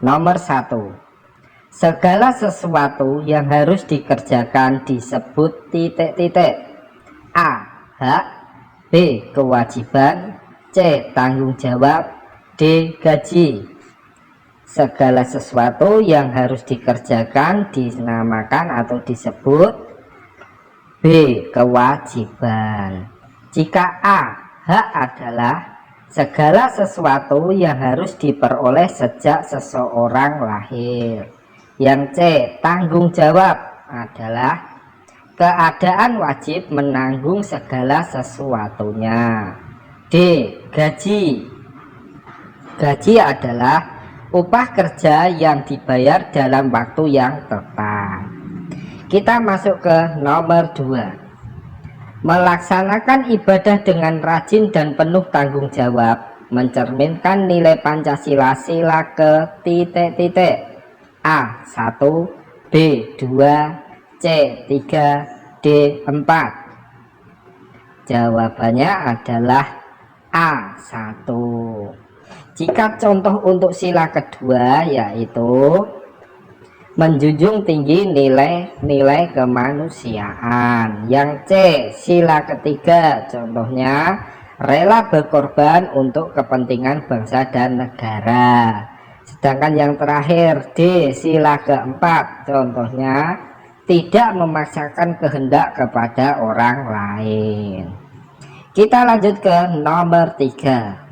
Nomor 1. Segala sesuatu yang harus dikerjakan disebut titik-titik. A. Hak. B. Kewajiban. C. Tanggung jawab. D. Gaji. Segala sesuatu yang harus dikerjakan dinamakan atau disebut B. Kewajiban. Jika A. Hak adalah segala sesuatu yang harus diperoleh sejak seseorang lahir. Yang C. Tanggung jawab adalah keadaan wajib menanggung segala sesuatunya. D. Gaji. Gaji adalah upah kerja yang dibayar dalam waktu yang tepat. Kita masuk ke nomor 2. Melaksanakan ibadah dengan rajin dan penuh tanggung jawab mencerminkan nilai Pancasila sila ke titik-titik. A. 1. B. 2. C. 3. D. 4. Jawabannya adalah A. 1. Jika contoh untuk sila kedua yaitu menjunjung tinggi nilai-nilai kemanusiaan. Yang C. Sila ketiga contohnya rela berkorban untuk kepentingan bangsa dan negara. Sedangkan yang terakhir D. Sila keempat contohnya tidak memaksakan kehendak kepada orang lain. Kita lanjut ke nomor 3.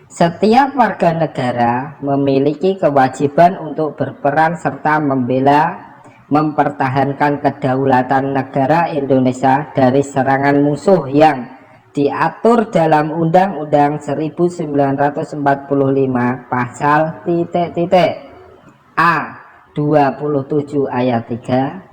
Setiap warga negara memiliki kewajiban untuk berperan serta membela, mempertahankan kedaulatan negara Indonesia dari serangan musuh yang diatur dalam Undang-Undang 1945 pasal titik-titik. A. 27 ayat 3,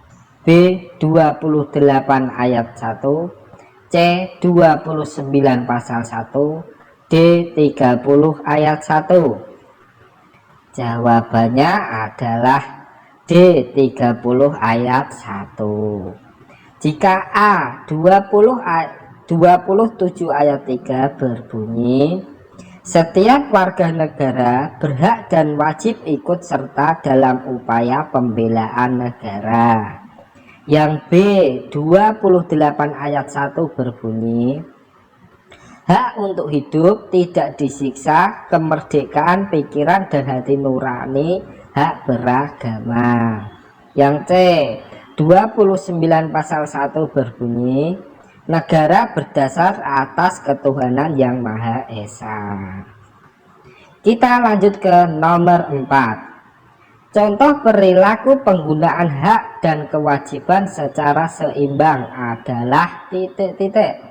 B. 28 ayat 1, C. 29 pasal 1, D. 30 ayat 1. Jawabannya adalah D. 30 ayat 1. Jika A. 27 ayat 3 berbunyi setiap warga negara berhak dan wajib ikut serta dalam upaya pembelaan negara. Yang B. 28 ayat 1 berbunyi hak untuk hidup, tidak disiksa, kemerdekaan pikiran dan hati nurani, hak beragama. Yang C. 29 pasal 1 berbunyi negara berdasar atas ketuhanan yang Maha Esa. Kita lanjut ke nomor 4. Contoh perilaku penggunaan hak dan kewajiban secara seimbang adalah titik-titik.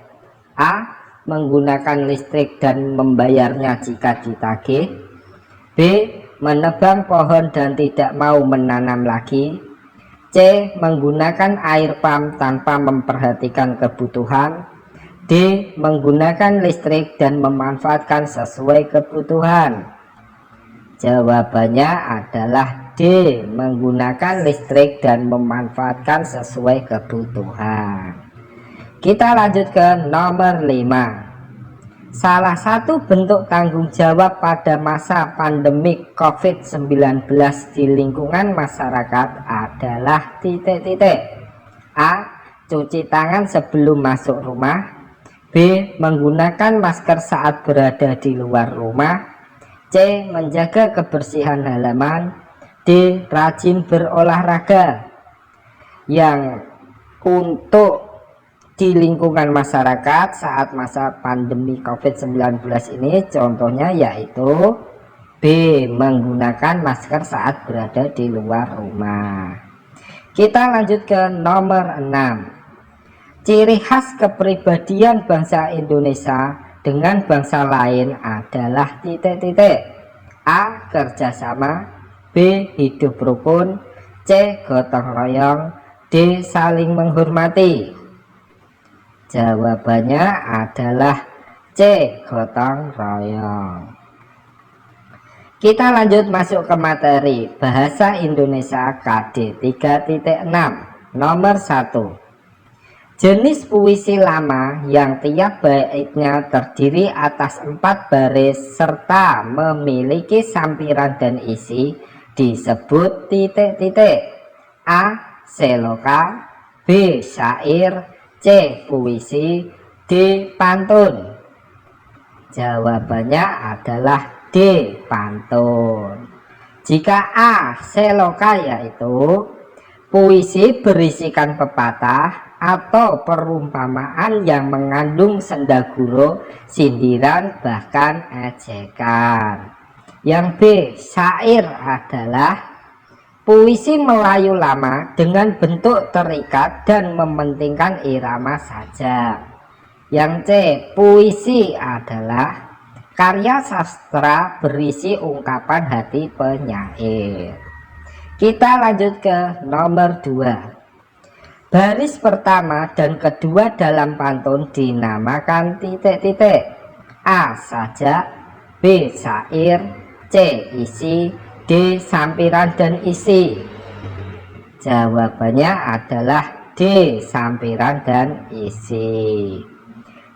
A. Menggunakan listrik dan membayarnya jika ditagih. B. Menebang pohon dan tidak mau menanam lagi. C. Menggunakan air pump tanpa memperhatikan kebutuhan. D. Menggunakan listrik dan memanfaatkan sesuai kebutuhan. Jawabannya adalah D. Menggunakan listrik dan memanfaatkan sesuai kebutuhan. Kita lanjut ke nomor 5. Salah satu bentuk tanggung jawab pada masa pandemik COVID-19 di lingkungan masyarakat adalah titik-titik. A. Cuci tangan sebelum masuk rumah. B. Menggunakan masker saat berada di luar rumah. C. Menjaga kebersihan halaman. D. Rajin berolahraga. Yang untuk di lingkungan masyarakat saat masa pandemi COVID-19 ini contohnya yaitu B. Menggunakan masker saat berada di luar rumah. Kita lanjut ke nomor 6. Ciri khas kepribadian bangsa Indonesia dengan bangsa lain adalah titik-titik. A. Kerjasama. B. Hidup rukun. C. Gotong royong. D. Saling menghormati. Jawabannya adalah C. Gotong royong. Kita lanjut masuk ke materi Bahasa Indonesia KD 3.6. Nomor 1. Jenis puisi lama yang tiap baitnya terdiri atas 4 baris serta memiliki sampiran dan isi disebut titik-titik? A. Seloka, B. Syair, C. Puisi, D. Pantun. Jawabannya adalah D. Pantun. Jika A. Seloka yaitu puisi berisikan pepatah atau perumpamaan yang mengandung sendaguro, sindiran, bahkan ejekan. Yang B. Syair adalah puisi Melayu lama dengan bentuk terikat dan mementingkan irama saja. Yang C. Puisi adalah karya sastra berisi ungkapan hati penyair. Kita lanjut ke nomor 2. Baris pertama dan kedua dalam pantun dinamakan titik-titik. A. Sajak, B. Syair, C. Isi, D. Sampiran dan isi. Jawabannya adalah D. Sampiran dan isi.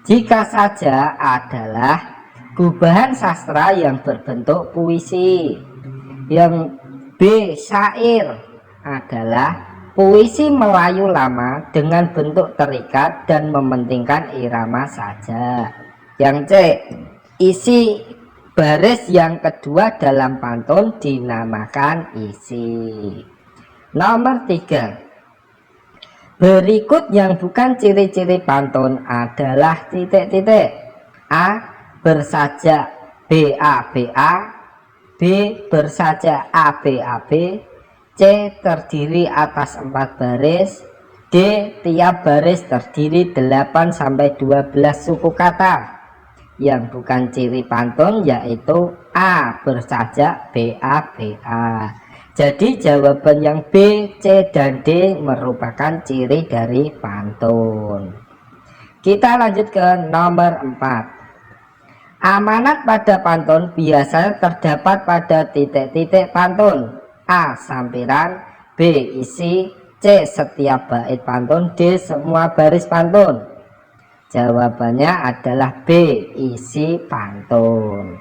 Jika saja adalah gubahan sastra yang berbentuk puisi. Yang B. Syair adalah puisi Melayu lama dengan bentuk terikat dan mementingkan irama saja. Yang C. Isi baris yang kedua dalam pantun dinamakan isi. Nomor 3. Berikut yang bukan ciri-ciri pantun adalah titik-titik. A. Bersajak, B. A, B, A, B. Bersajak, A, B, A, B, C. Terdiri atas 4 baris, D. Tiap baris terdiri 8-12 suku kata. Yang bukan ciri pantun yaitu A. Bersajak, B, A, B, A. Jadi jawaban yang B, C, dan D merupakan ciri dari pantun. Kita lanjut ke nomor 4. Amanat pada pantun biasanya terdapat pada titik-titik pantun. A. Sampiran, B. Isi, C. Setiap bait pantun, D. Semua baris pantun. Jawabannya adalah B. Isi pantun.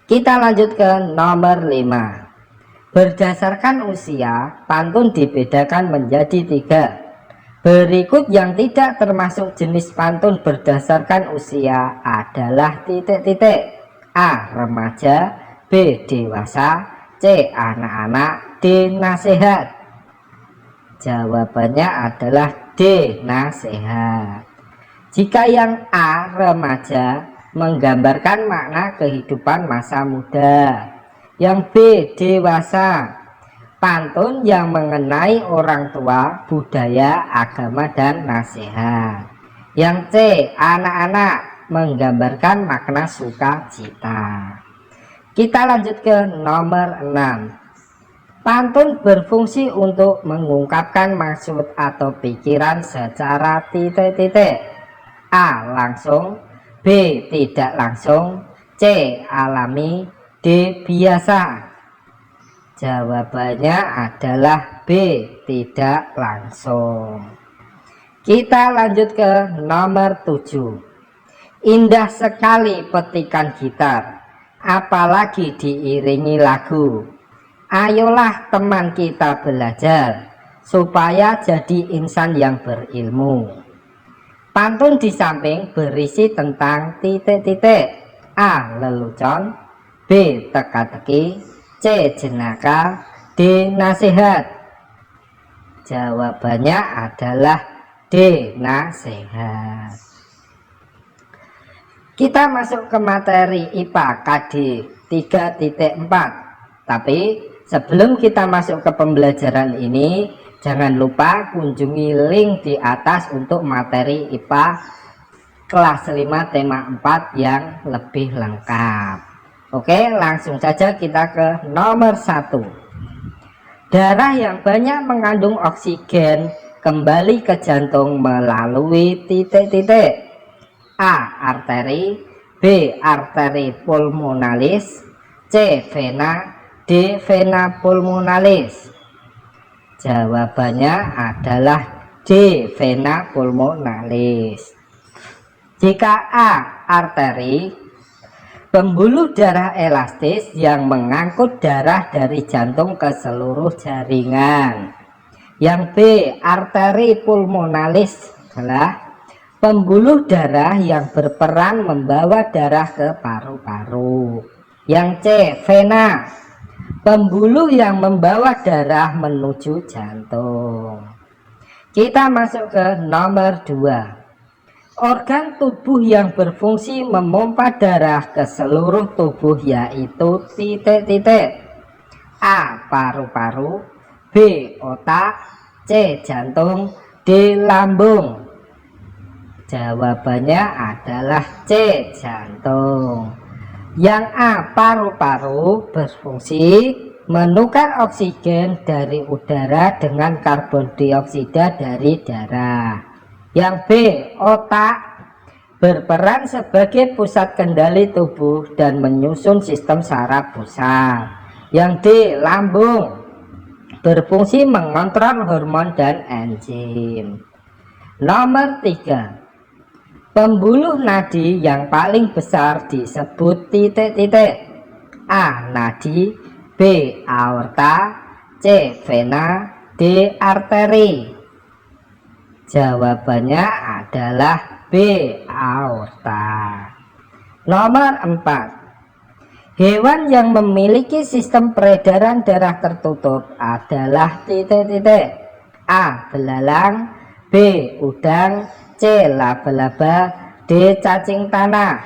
Kita lanjut ke nomor 5. Berdasarkan usia, pantun dibedakan menjadi 3. Berikut yang tidak termasuk jenis pantun berdasarkan usia adalah titik-titik. A. Remaja, B. Dewasa, C. Anak-anak, D. Nasihat. Jawabannya adalah D. Nasihat. Jika yang A. Remaja menggambarkan makna kehidupan masa muda. Yang B. Dewasa, pantun yang mengenai orang tua, budaya, agama, dan nasihat. Yang C. Anak-anak menggambarkan makna sukacita. Kita lanjut ke nomor 6. Pantun berfungsi untuk mengungkapkan maksud atau pikiran secara titik-titik. A. Langsung, B. Tidak langsung, C. Alami, D. Biasa. Jawabannya adalah B. Tidak langsung. Kita lanjut ke nomor 7. Indah sekali petikan gitar, apalagi diiringi lagu. Ayolah teman kita belajar, supaya jadi insan yang berilmu. Pantun di samping berisi tentang titik-titik. A. Lelucon, B. Teka-teki, C. Jenaka, D. Nasihat. Jawabannya adalah D. Nasihat. Kita masuk ke materi IPA KD 3.4. Tapi sebelum kita masuk ke pembelajaran ini, jangan lupa kunjungi link di atas untuk materi IPA kelas 5 tema 4 yang lebih lengkap. Oke, langsung saja kita ke nomor 1. Darah yang banyak mengandung oksigen kembali ke jantung melalui titik-titik. A. Arteri, B. Arteri pulmonalis, C. Vena, D. Vena pulmonalis. Jawabannya adalah D. Vena pulmonalis. Jika A. Arteri, Pembuluh darah elastis yang mengangkut darah dari jantung ke seluruh jaringan. Yang B, arteri pulmonalis adalah pembuluh darah yang berperan membawa darah ke paru-paru. Yang C, vena, pembuluh yang membawa darah menuju jantung. Kita masuk ke nomor 2. Organ tubuh yang berfungsi memompa darah ke seluruh tubuh yaitu titik-titik. A, paru-paru, B, otak, C, jantung, D, lambung. Jawabannya adalah C, jantung. Yang A, paru-paru berfungsi menukar oksigen dari udara dengan karbon dioksida dari darah. Yang B, otak berperan sebagai pusat kendali tubuh dan menyusun sistem saraf pusat. Yang D, lambung berfungsi mengontrol hormon dan enzim. Nomor 3. Pembuluh nadi yang paling besar disebut titik-titik. A, nadi, B, aorta, C, vena, D, arteri. Jawabannya adalah B, aorta. Nomor 4. Hewan yang memiliki sistem peredaran darah tertutup adalah titik-titik. A, belalang, B, udang, C, laba-laba, D, cacing tanah.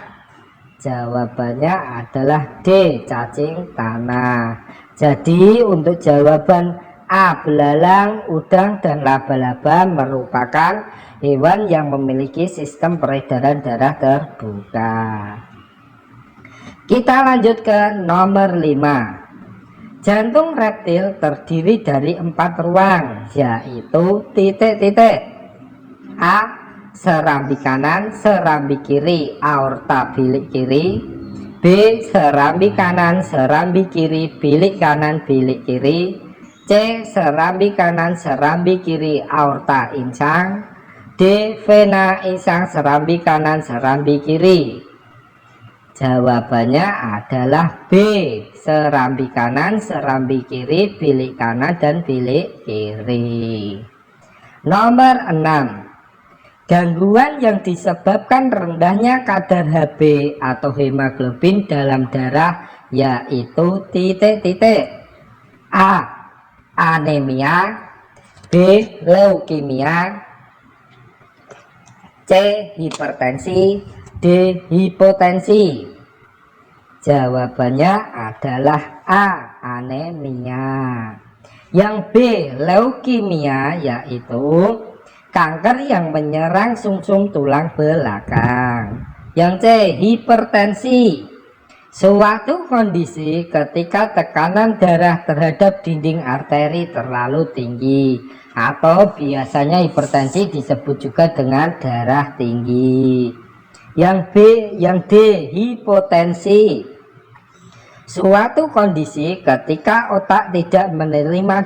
Jawabannya adalah D, cacing tanah. Jadi untuk jawaban A, belalang, udang, dan laba-laba merupakan hewan yang memiliki sistem peredaran darah terbuka. Kita lanjut ke nomor 5. Jantung reptil terdiri dari 4 ruang, yaitu titik-titik. A, serambi kanan, serambi kiri, aorta bilik kiri. B, serambi kanan, serambi kiri, bilik kanan, bilik kiri. C, serambi kanan, serambi kiri, aorta insang. D, vena insang, serambi kanan, serambi kiri. Jawabannya adalah B, serambi kanan, serambi kiri, bilik kanan, dan bilik kiri. Nomor 6. Gangguan yang disebabkan rendahnya kadar Hb atau hemoglobin dalam darah yaitu titik-titik. A, anemia, B, leukemia, C, hipertensi, D, hipotensi. Jawabannya adalah A, anemia. Yang B, leukemia, yaitu kanker yang menyerang sumsum tulang belakang. Yang C, hipertensi, suatu kondisi ketika tekanan darah terhadap dinding arteri terlalu tinggi, atau biasanya hipertensi disebut juga dengan darah tinggi. Yang D, hipotensi, suatu kondisi ketika otak tidak menerima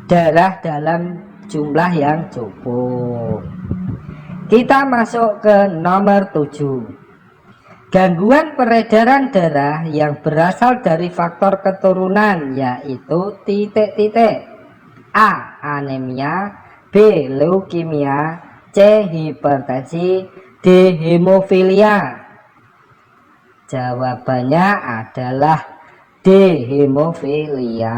darah dalam jumlah yang cukup. Kita masuk ke nomor 7. Gangguan peredaran darah yang berasal dari faktor keturunan yaitu titik-titik. A, anemia, B, leukemia, C, hipertensi, D, hemofilia. Jawabannya adalah D, hemofilia.